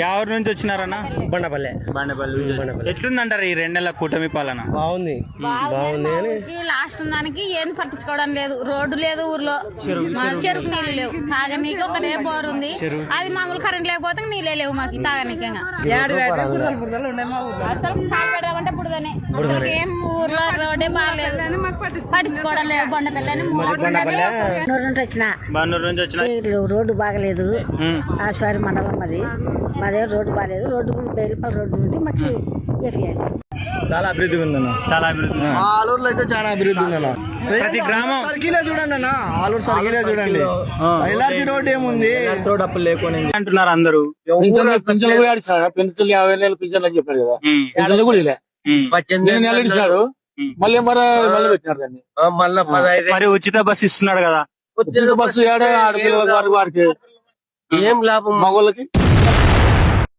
ఎవరి నుంచి వచ్చినారన్నా? బండపల్లె. ఎట్లుందంటారు ఈ 2 నెలల కూటమి పాలన? బాగుంది. లాస్ట్ దానికి ఏం పట్టించుకోవడం లేదు. రోడ్డు లేదు ఊర్లో, చెరుకు నీళ్ళు లేవు. తాగనీకి ఒకటే బోర్ ఉంది, అది మామూలు కరెంట్ లేకపోతే నీళ్ళే లేవు మాకు తాగనీకి. అసలు తాగబెడదామంటే బుడదనే. ఏం ఊర్లో రోడ్డే బాగాలేదు, పట్టించుకోవడం లేదు. బండపల్లి వచ్చిన రోడ్డు బాగలేదు. ఆశ్వారి మండలం మాదే రోడ్డు బాగాలేదు. రోడ్డు 10 రూపాయల రోడ్డు ఉంది మాకు. చాలా అభివృద్ధి ఉందన్న. చాలా అభివృద్ధి. ఆలూరులో అయితే చాలా అభివృద్ధి ఉందన్న. ప్రతి గ్రామం సర్కిలే చూడండి అన్న, ఆలూరు సర్కిలే చూడండి. ఎలాంటి రోడ్డు ఏముంది డబ్బులు లేకుండా అంటున్నారు అందరూ. పింఛన్లు కూడా ఆడిచాడు. పెన్షన్ 50 నెలలు పింఛన్లు అని చెప్పారు కదా, పింఛన్లు కూడా ఇలా 18 నెలలు ఇచ్చాడు. మళ్ళీ మళ్ళీ పెట్టినారు దాన్ని. మరి ఉచిత బస్సు ఇస్తున్నాడు కదా. ఉచిత బస్సు ఆడపిల్లల వారికి ఏం లాభం? మగవాళ్ళకి